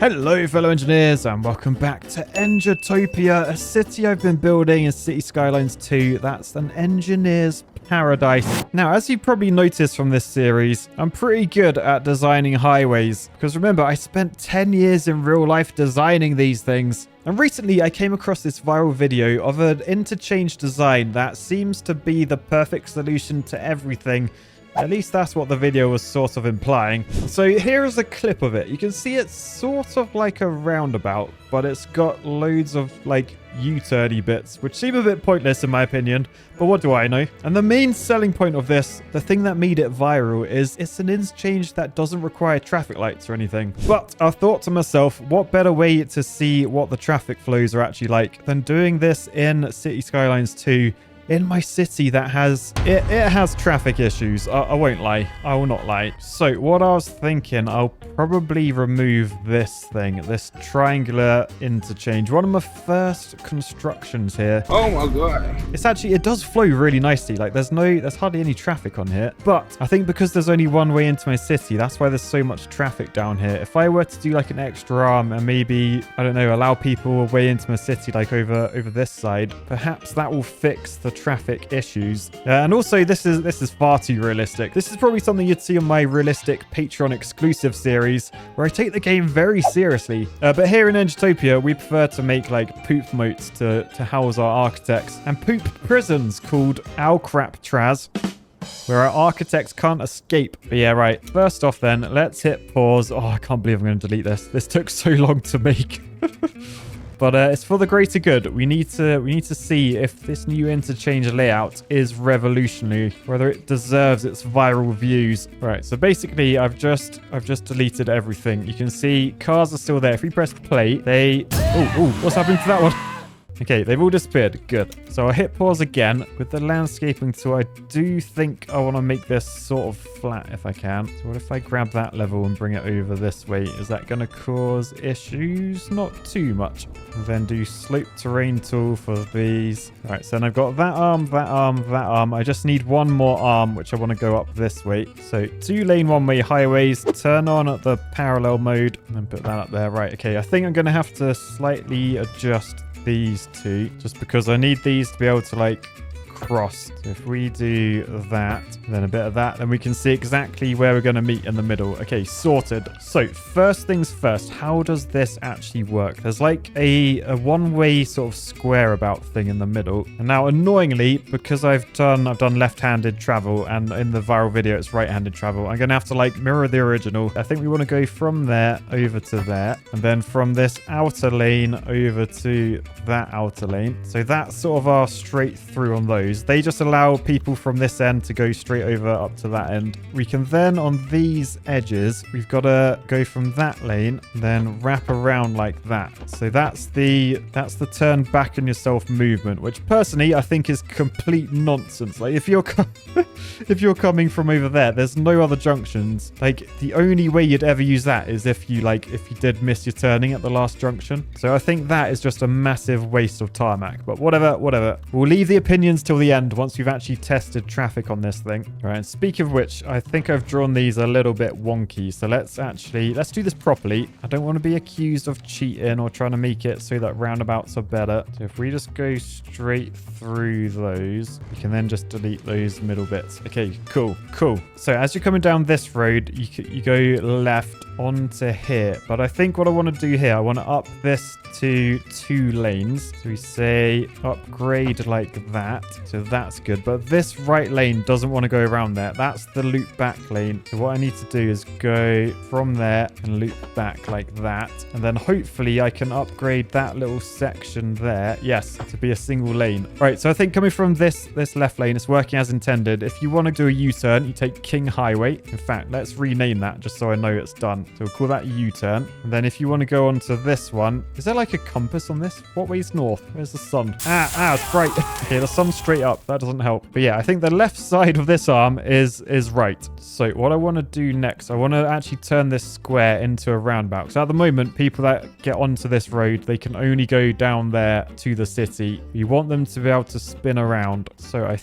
Hello fellow engineers and welcome back to Engitopia, a city I've been building in Cities Skylines 2. That's an engineer's paradise. Now, as you probably noticed from this series, I'm pretty good at designing highways. Because remember, I spent 10 years in real life designing these things. And recently I came across this viral video of an interchange design that seems to be the perfect solution to everything. At least that's what the video was sort of implying. So here is a clip of it. You can see it's sort of like a roundabout, but it's got loads of like U-turny bits, which seem a bit pointless in my opinion, but what do I know? And the main selling point of this, the thing that made it viral, is it's an interchange that doesn't require traffic lights or anything. But I thought to myself, what better way to see what the traffic flows are actually like than doing this in Cities Skylines 2 in my city that has it has traffic issues. I won't lie. I will not lie. So what I was thinking, I'll probably remove this thing, this triangular interchange. One of my first constructions here. Oh my god. It does flow really nicely. Like there's hardly any traffic on here. But I think because there's only one way into my city, that's why there's so much traffic down here. If I were to do like an extra arm and maybe, I don't know, allow people a way into my city like over this side, perhaps that will fix the traffic issues. And also this is far too realistic. This is probably something you'd see on my realistic Patreon exclusive series where I take the game very seriously. But here in Engitopia, we prefer to make like poop moats to house our architects and poop prisons called Alcatraz, where our architects can't escape. But yeah, right. First off then, let's hit pause. Oh, I can't believe I'm going to delete this. This took so long to make. But it's for the greater good. We need to see if this new interchange layout is revolutionary, whether it deserves its viral views. Right, so basically I've just deleted everything. You can see cars are still there. If we press play, what's happening to that one? Okay, they've all disappeared. Good. So I'll hit pause again. With the landscaping tool, I do think I want to make this sort of flat if I can. So what if I grab that level and bring it over this way? Is that going to cause issues? Not too much. And then do slope terrain tool for these. All right, so then I've got that arm, that arm, that arm. I just need one more arm, which I want to go up this way. So 2-lane one-way highways. Turn on at the parallel mode and then put that up there. Right, okay. I think I'm going to have to slightly adjust these two just because I need these to be able to like cross. So if we do that, then a bit of that, then we can see exactly where we're going to meet in the middle. Okay, sorted. So first things first, how does this actually work? There's like a one-way sort of square about thing in the middle. And now annoyingly, because I've done left-handed travel and in the viral video it's right-handed travel, I'm going to have to like mirror the original. I think we want to go from there over to there and then from this outer lane over to that outer lane. So that's sort of our straight through on those. They just allow people from this end to go straight over up to that end. We can then, on these edges, we've got to go from that lane, then wrap around like that. So that's the turn back on yourself movement, which personally I think is complete nonsense. Like if you're coming from over there, there's no other junctions. Like the only way you'd ever use that is if you did miss your turning at the last junction. So I think that is just a massive waste of tarmac. But whatever. We'll leave the opinions till the end once we've actually tested traffic on this thing. All right, and speaking of which, I think I've drawn these a little bit wonky. So let's do this properly. I don't want to be accused of cheating or trying to make it so that roundabouts are better. So if we just go straight through those, we can then just delete those middle bits. Okay, cool. So as you're coming down this road, you go left onto here. But I think what I want to do here, I want to up this to 2 lanes. So we say upgrade like that. So that's good. But this right lane doesn't want to go around there. That's the loop back lane. So what I need to do is go from there and loop back like that. And then hopefully I can upgrade that little section there. Yes, to be a single lane. Right, so I think coming from this left lane, it's working as intended. If you want to do a U-turn, you take King Highway. In fact, let's rename that just so I know it's done. So we'll call that U-turn. And then if you want to go on to this one, is there like a compass on this? What way's north? Where's the sun? It's bright. Okay, the sun's straight up. That doesn't help. But yeah, I think the left side of this arm is right. So what I want to do next, I want to actually turn this square into a roundabout. So at the moment, people that get onto this road, they can only go down there to the city. You want them to be able to spin around. So I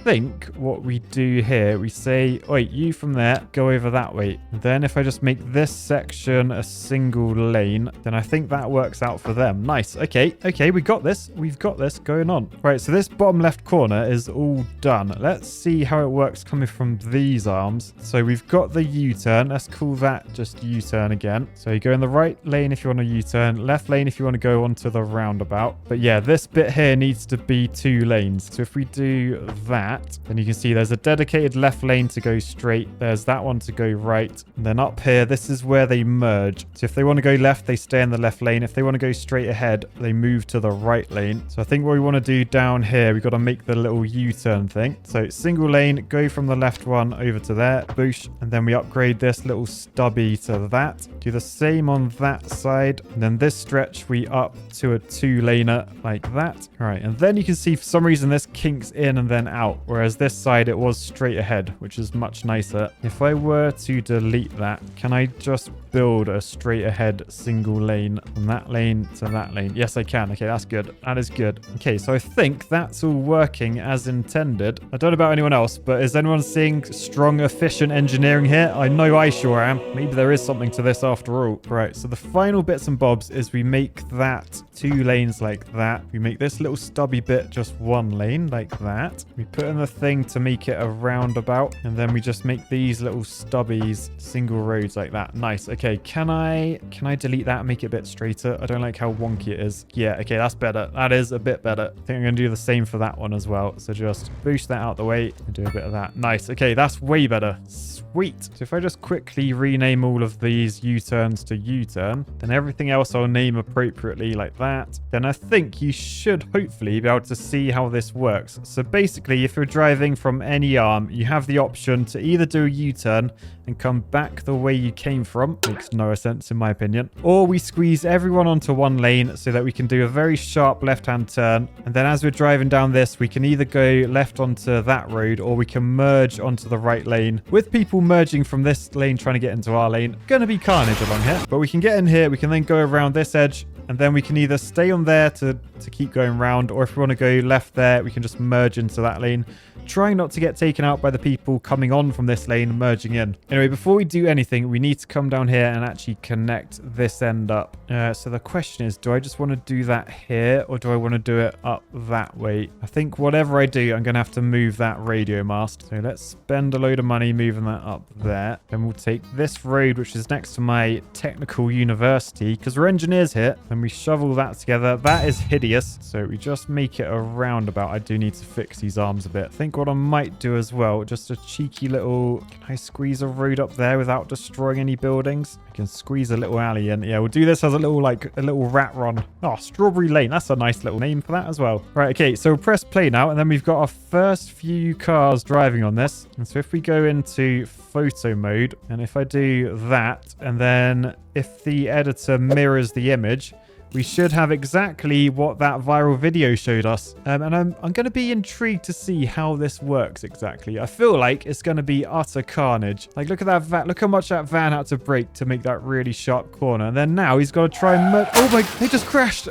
think what we do here, we say, wait, you from there, go over that way. Then if I just make this section a single lane, then I think that works out for them. Nice. Okay, we got this. We've got this going on. Right, so this bottom left corner is all done. Let's see how it works coming from these arms. So we've got the U-turn. Let's call that just U-turn again. So you go in the right lane if you want to U-turn, left lane if you want to go onto the roundabout. But yeah, this bit here needs to be 2 lanes. So if we do that, then you can see there's a dedicated left lane to go straight. There's that one to go right. And then up here, this is where they merge. So if they want to go left, they stay in the left lane. If they want to go straight ahead, they move to the right lane. So I think what we want to do down here, we've got to make the little U-turn thing. So single lane, go from the left one over to there, boosh. And then we upgrade this little stubby to that. Do the same on that side. And then this stretch, we up to a 2-laner like that. All right. And then you can see for some reason this kinks in and then out. Whereas this side, it was straight ahead, which is much nicer. If I were to delete that, can I just build a straight ahead single lane from that lane to that lane? Yes, I can. Okay, that's good. That is good. Okay, so I think that's all working as intended. I don't know about anyone else, but is anyone seeing strong, efficient engineering here? I know I sure am. Maybe there is something to this after all. Right, so the final bits and bobs is we make that 2 lanes like that. We make this little stubby bit just 1 lane like that. We put in the thing to make it a roundabout, and then we just make these little stubbies single roads like that. Nice. Okay, can I delete that and make it a bit straighter? I don't like how wonky it is. Yeah, okay, that's better. That is a bit better. I think I'm going to do the same for that one as well. So just boost that out the way and do a bit of that. Nice. Okay, that's way better. Sweet. So if I just quickly rename all of these U-turns to U-turn, then everything else I'll name appropriately like that. Then I think you should hopefully be able to see how this works. So basically, if you're driving from any arm, you have the option to either do a U-turn and come back the way you came from. Makes no sense in my opinion. Or we squeeze everyone onto 1 lane so that we can do a very sharp left-hand turn. And then as we're driving down this, we can either go left onto that road or we can merge onto the right lane. With people merging from this lane trying to get into our lane, gonna be carnage along here. But we can get in here, we can then go around this edge, and then we can either stay on there to keep going round, or if we want to go left there, we can just merge into that lane. Trying not to get taken out by the people coming on from this lane merging in. Anyway, before we do anything, we need to come down here and actually connect this end up. So the question is, do I just want to do that here, or do I want to do it up that way? I think whatever I do, I'm going to have to move that radio mast. So let's spend a load of money moving that up there. Then we'll take this road, which is next to my technical university, because we're engineers here. Then we shovel that together. That is hideous. So we just make it a roundabout. I do need to fix these arms a bit. I think what I might do as well, just a cheeky little, can I squeeze a road up there without destroying any buildings? I can squeeze a little alley in. Yeah, we'll do this as a little rat run. Oh, Strawberry Lane. That's a nice little name for that as well. Right, okay, so we'll press play now, and then we've got our first few cars driving on this. And so if we go into photo mode, and if I do that, and then if the editor mirrors the image, we should have exactly what that viral video showed us. And I'm going to be intrigued to see how this works exactly. I feel like it's going to be utter carnage. Like, look at that van. Look how much that van had to brake to make that really sharp corner. And then now he's got to try and... Oh my... They just crashed.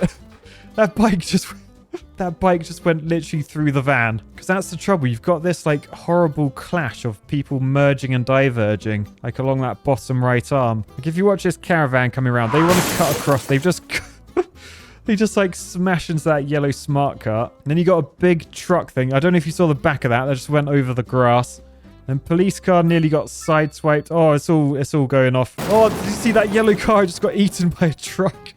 That bike just went literally through the van. Because that's the trouble. You've got this like horrible clash of people merging and diverging. Like along that bottom right arm. Like if you watch this caravan coming around, they want to cut across. They've just... They just like smash into that yellow smart car. And then you got a big truck thing. I don't know if you saw the back of that. That just went over the grass. And police car nearly got sideswiped. Oh, it's all going off. Oh, did you see that yellow car just got eaten by a truck?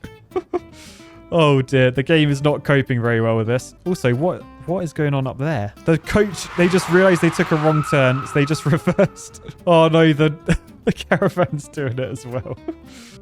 Oh dear, the game is not coping very well with this. Also, what is going on up there? The coach, they just realized they took a wrong turn, so they just reversed. Oh no, the caravan's doing it as well.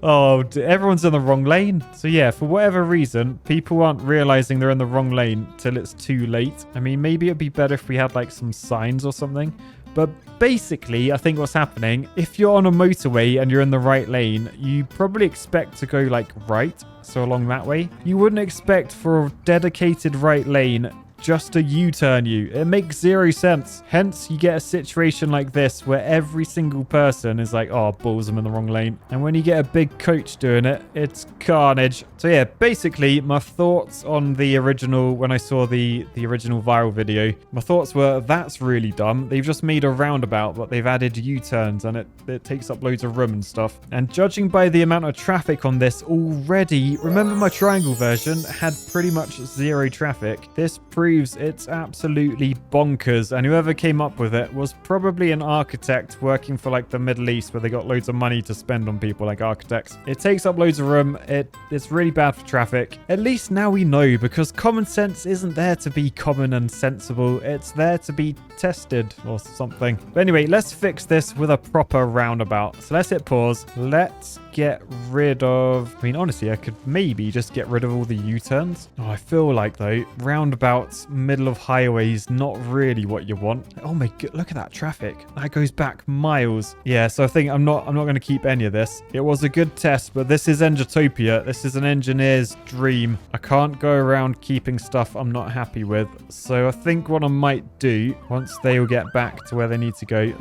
Oh, everyone's in the wrong lane. So yeah, for whatever reason, people aren't realizing they're in the wrong lane till it's too late. I mean, maybe it'd be better if we had like some signs or something. But basically, I think what's happening, if you're on a motorway and you're in the right lane, you probably expect to go like right, so along that way. You wouldn't expect for a dedicated right lane just to U-turn you. It makes zero sense. Hence, you get a situation like this where every single person is like, oh, balls, I'm in the wrong lane. And when you get a big coach doing it, it's carnage. So yeah, basically, my thoughts on the original, when I saw the original viral video, my thoughts were, that's really dumb. They've just made a roundabout, but they've added U-turns and it takes up loads of room and stuff. And judging by the amount of traffic on this already, remember my triangle version had pretty much zero traffic. This proves it's absolutely bonkers. And whoever came up with it was probably an architect working for like the Middle East where they got loads of money to spend on people like architects. It takes up loads of room. It's really bad for traffic. At least now we know, because common sense isn't there to be common and sensible. It's there to be tested or something. But anyway, let's fix this with a proper roundabout. So let's hit pause. Let's get rid of... I mean, honestly, I could maybe just get rid of all the U-turns. Oh, I feel like, though, roundabouts, middle of highways, not really what you want. Oh my god, look at that traffic. That goes back miles. Yeah, so I think I'm not going to keep any of this. It was a good test, but this is Engitopia. This is an engineer's dream. I can't go around keeping stuff I'm not happy with. So I think what I might do, once they all get back to where they need to go...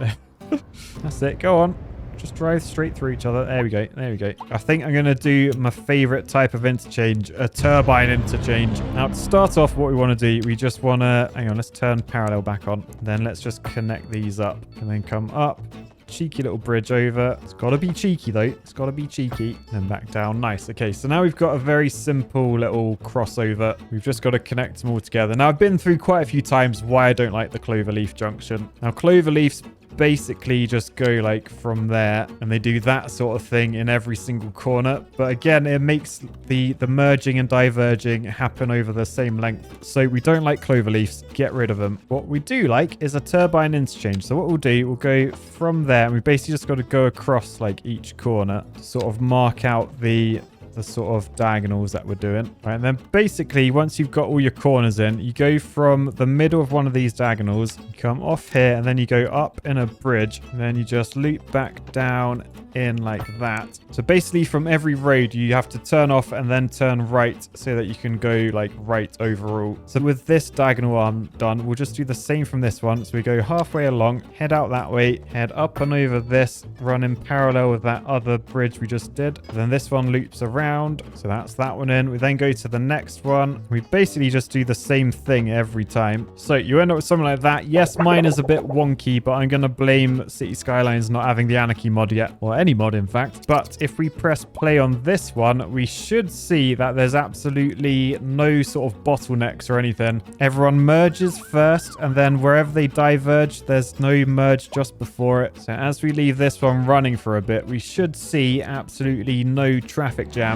That's it. Go on. Just drive straight through each other. There we go. There we go. I think I'm going to do my favorite type of interchange, a turbine interchange. Now, to start off, what we want to do, we just want to... Hang on, let's turn parallel back on. Then let's just connect these up and then come up. Cheeky little bridge over. It's got to be cheeky, though. It's got to be cheeky. Then back down. Nice. Okay, so now we've got a very simple little crossover. We've just got to connect them all together. Now, I've been through quite a few times why I don't like the cloverleaf junction. Now, cloverleafs basically just go like from there, and they do that sort of thing in every single corner. But again, it makes the merging and diverging happen over the same length. So we don't like cloverleafs. Get rid of them. What we do like is a turbine interchange. So what we'll do, we'll go from there, and we basically just got to go across like each corner to sort of mark out the sort of diagonals that we're doing. Right, and then basically once you've got all your corners in, you go from the middle of one of these diagonals, you come off here, and then you go up in a bridge, and then you just loop back down in like that. So basically from every road you have to turn off and then turn right so that you can go like right overall. So with this diagonal arm done, we'll just do the same from this one. So we go halfway along, head out that way, head up and over this, run in parallel with that other bridge we just did. Then this one loops around. So that's that one in. We then go to the next one. We basically just do the same thing every time. So you end up with something like that. Yes, mine is a bit wonky, but I'm going to blame Cities Skylines not having the Anarchy mod yet. Or any mod, in fact. But if we press play on this one, we should see that there's absolutely no sort of bottlenecks or anything. Everyone merges first, and then wherever they diverge, there's no merge just before it. So as we leave this one running for a bit, we should see absolutely no traffic jams.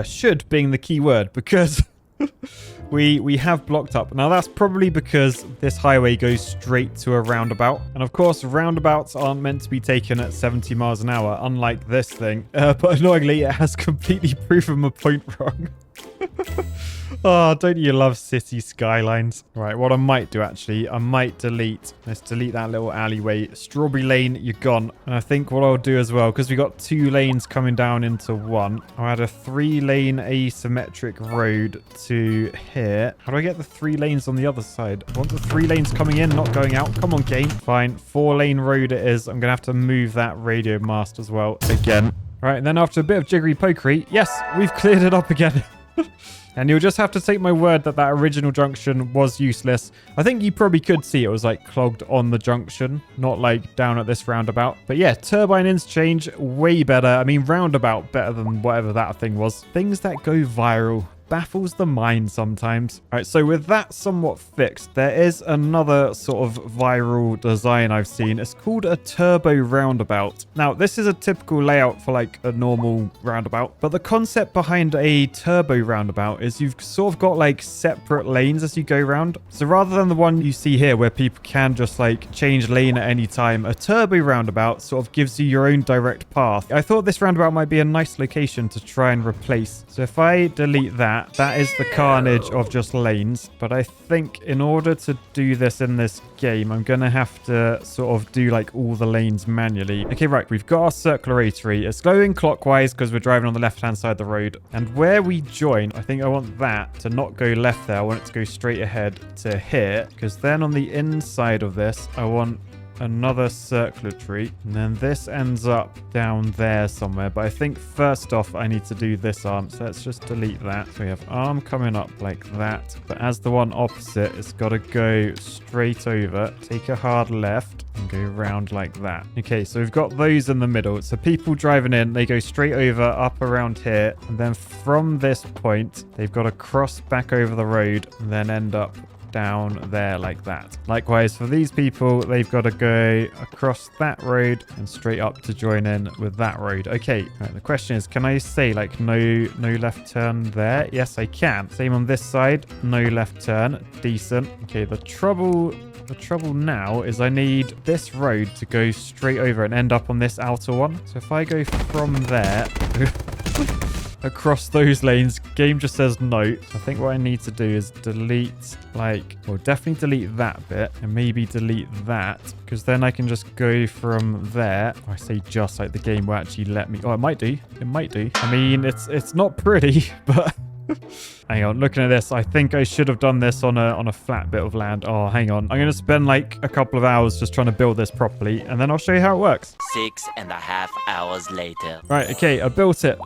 Should being the key word, because we have blocked up. Now that's probably because this highway goes straight to a roundabout, and of course roundabouts aren't meant to be taken at 70 miles an hour, unlike this thing. But annoyingly, it has completely proven my point wrong. Oh, don't you love Cities Skylines? Right, what I might do actually, I might delete. Let's delete that little alleyway. Strawberry Lane, you're gone. And I think what I'll do as well, because we got 2 lanes coming down into one, I'll add a 3-lane asymmetric road to here. How do I get the 3 lanes on the other side? I want the 3 lanes coming in, not going out. Come on, game. Fine, 4-lane road it is. I'm going to have to move that radio mast as well again. Right, and then after a bit of jiggery pokery, yes, we've cleared it up again. And you'll just have to take my word that that original junction was useless. I think you probably could see it was like clogged on the junction, not like down at this roundabout. But yeah, turbine interchange, way better. I mean, roundabout better than whatever that thing was. Things that go viral baffles the mind sometimes. All right, so with that somewhat fixed, there is another sort of viral design I've seen. It's called a turbo roundabout. Now, this is a typical layout for like a normal roundabout, but the concept behind a turbo roundabout is you've sort of got like separate lanes as you go around. So rather than the one you see here where people can just like change lane at any time, a turbo roundabout sort of gives you your own direct path. I thought this roundabout might be a nice location to try and replace. So if I delete that, that is the carnage of just lanes. But I think in order to do this in this game, I'm going to have to sort of do like all the lanes manually. Okay, right. We've got our circular artery. It's going clockwise because we're driving on the left-hand side of the road. And where we join, I think I want that to not go left there. I want it to go straight ahead to here. Because then on the inside of this, I want another circular tree, and then this ends up down there somewhere. But I think first off I need to do this arm, so let's just delete that. So we have arm coming up like that, but as the one opposite, it's got to go straight over, take a hard left and go around like that. Okay, so we've got those in the middle, so people driving in, they go straight over up around here, and then from this point they've got to cross back over the road and then end up down there like that. Likewise for these people, they've got to go across that road and straight up to join in with that road. Okay, right, the question is, can I say like no left turn there? Yes, I can. Same on this side, no left turn. Decent. Okay, the trouble now is I need this road to go straight over and end up on this outer one. So if I go from there across those lanes, game just says no. So I think what I need to do is delete definitely delete that bit and maybe delete that, because then I can just go from there. I say just, like the game will actually let me. Oh, it might do. It might do. I mean, it's not pretty, but hang on, looking at this, I think I should have done this on a flat bit of land. Oh, hang on. I'm going to spend like a couple of hours just trying to build this properly, and then I'll show you how it works. 6.5 hours later. Right, okay, I built it.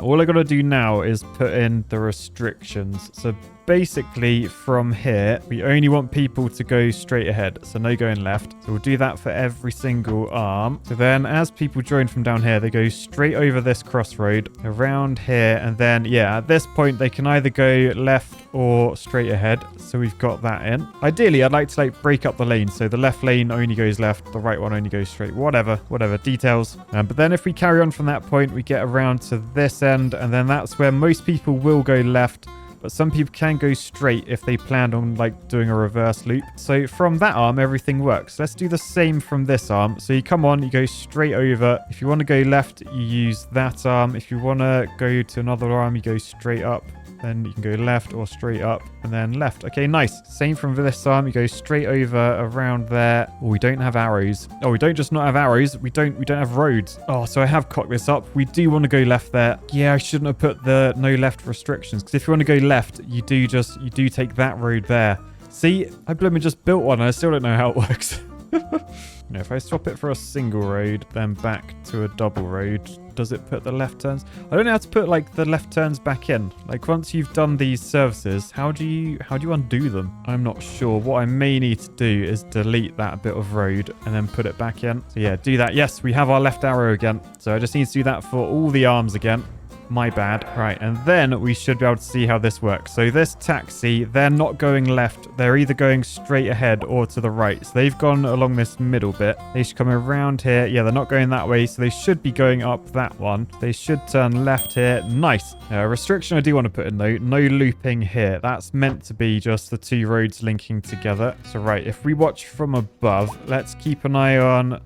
All I got to do now is put in the restrictions. So basically from here, we only want people to go straight ahead, so no going left. So we'll do that for every single arm. So then as people join from down here, they go straight over this crossroad around here, and then yeah, at this point they can either go left or straight ahead. So we've got that in. Ideally, I'd like to like break up the lane, so the left lane only goes left, the right one only goes straight. Whatever details. But then if we carry on from that point, we get around to this end, and then that's where most people will go left. But some people can go straight if they planned on like doing a reverse loop. So from that arm, everything works. Let's do the same from this arm. So you come on, you go straight over. If you want to go left, you use that arm. If you want to go to another arm, you go straight up. Then you can go left or straight up and then left. Okay, nice. Same from this arm. You go straight over around there. Oh, we don't have arrows. Oh, we don't just not have arrows. We don't have roads. Oh, so I have cocked this up. We do want to go left there. Yeah, I shouldn't have put the no left restrictions, because if you want to go left, you do take that road there. See, I blooming just built one and I still don't know how it works. You know, if I swap it for a single road, then back to a double road, does it put the left turns? I don't know how to put like the left turns back in. Like once you've done these services, how do you undo them? I'm not sure. What I may need to do is delete that bit of road and then put it back in. So yeah, do that. Yes, we have our left arrow again. So I just need to do that for all the arms again. My bad. Right, and then we should be able to see how this works. So this taxi, they're not going left. They're either going straight ahead or to the right. So they've gone along this middle bit. They should come around here. Yeah, they're not going that way. So they should be going up that one. They should turn left here. Nice. Restriction I do want to put in though. No looping here. That's meant to be just the two roads linking together. So right, if we watch from above, let's keep an eye on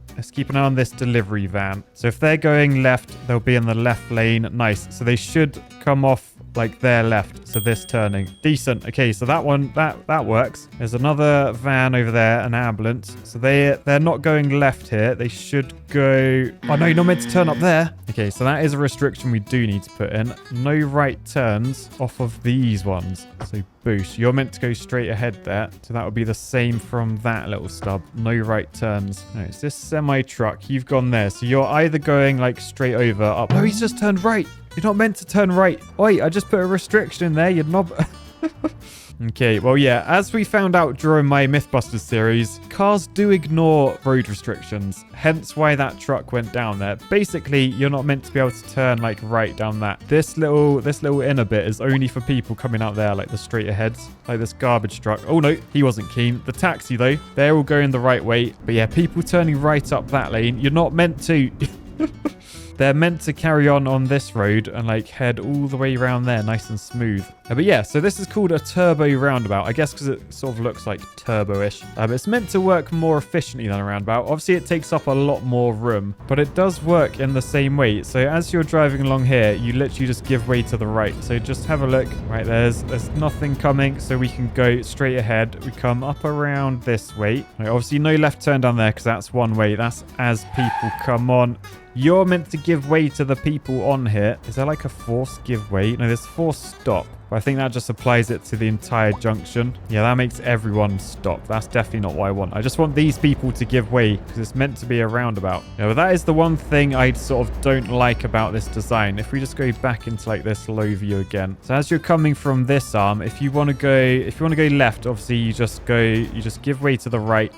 this delivery van. So if they're going left, they'll be in the left lane. Nice. So they should come off like their left. So this turning. Decent. Okay, so that one, that works. There's another van over there, an ambulance. So they're not going left here. They should go... Oh, no, you're not meant to turn up there. Okay, so that is a restriction we do need to put in. No right turns off of these ones. So boost. You're meant to go straight ahead there. So that would be the same from that little stub. No right turns. No, it's this semi-truck. You've gone there. So you're either going like straight over up. No, he's just turned right. You're not meant to turn right. Oi, I just put a restriction in there, you knob. Okay, well, yeah, as we found out during my Mythbusters series, cars do ignore road restrictions, hence why that truck went down there. Basically, you're not meant to be able to turn like right down that. This little inner bit is only for people coming out there, like the straight aheads, like this garbage truck. Oh no, he wasn't keen. The taxi though, they're all going the right way. But yeah, people turning right up that lane, you're not meant to. they're meant to carry on this road and like head all the way around there nice and smooth. But yeah, so this is called a turbo roundabout, I guess because it sort of looks like turbo-ish. But it's meant to work more efficiently than a roundabout. Obviously, it takes up a lot more room, but it does work in the same way. So as you're driving along here, you literally just give way to the right. So just have a look. Right, there's nothing coming, so we can go straight ahead. We come up around this way. Right, obviously, no left turn down there because that's one way. That's as people come on. You're meant to give way to the people on here. Is there like a forced give way? No, there's forced stop. But I think that just applies it to the entire junction. Yeah, that makes everyone stop. That's definitely not what I want. I just want these people to give way because it's meant to be a roundabout. Yeah, but that is the one thing I sort of don't like about this design. If we just go back into like this low view again. So as you're coming from this arm, if you want to go left, obviously you just give way to the right.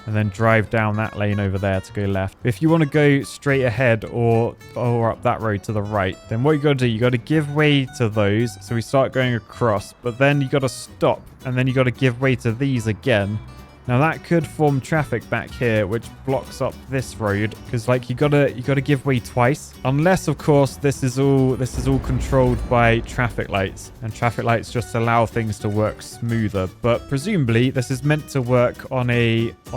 And then drive down that lane over there to go left. If you want to go straight ahead or up that road to the right, then what you got to do, you got to give way to those. So we start going across, but then you got to stop and then you got to give way to these again. Now that could form traffic back here, which blocks up this road because like you gotta give way twice, unless of course this is all controlled by traffic lights, and traffic lights just allow things to work smoother. But presumably this is meant to work on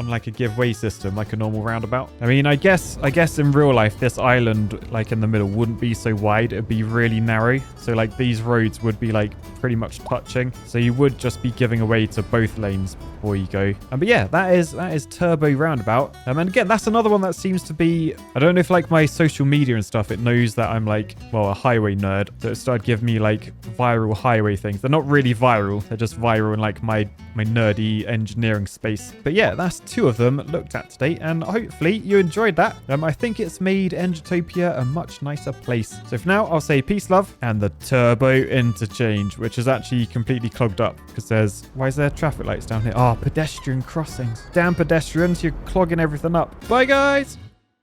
like a give way system, like a normal roundabout. I mean, I guess in real life this island like in the middle wouldn't be so wide; it'd be really narrow. So like these roads would be like pretty much touching, so you would just be giving away to both lanes before you go. But yeah, that is Turbo Roundabout. And again, that's another one that seems to be, I don't know if like my social media and stuff, it knows that I'm like, well, a highway nerd. So it started giving me like viral highway things. They're not really viral. They're just viral in like my nerdy engineering space. But yeah, that's 2 of them looked at today. And hopefully you enjoyed that. I think it's made Engitopia a much nicer place. So for now, I'll say peace, love, and the turbo interchange, which is actually completely clogged up because why is there traffic lights down here? Oh, pedestrian crossings. Damn pedestrians, you're clogging everything up. Bye, guys.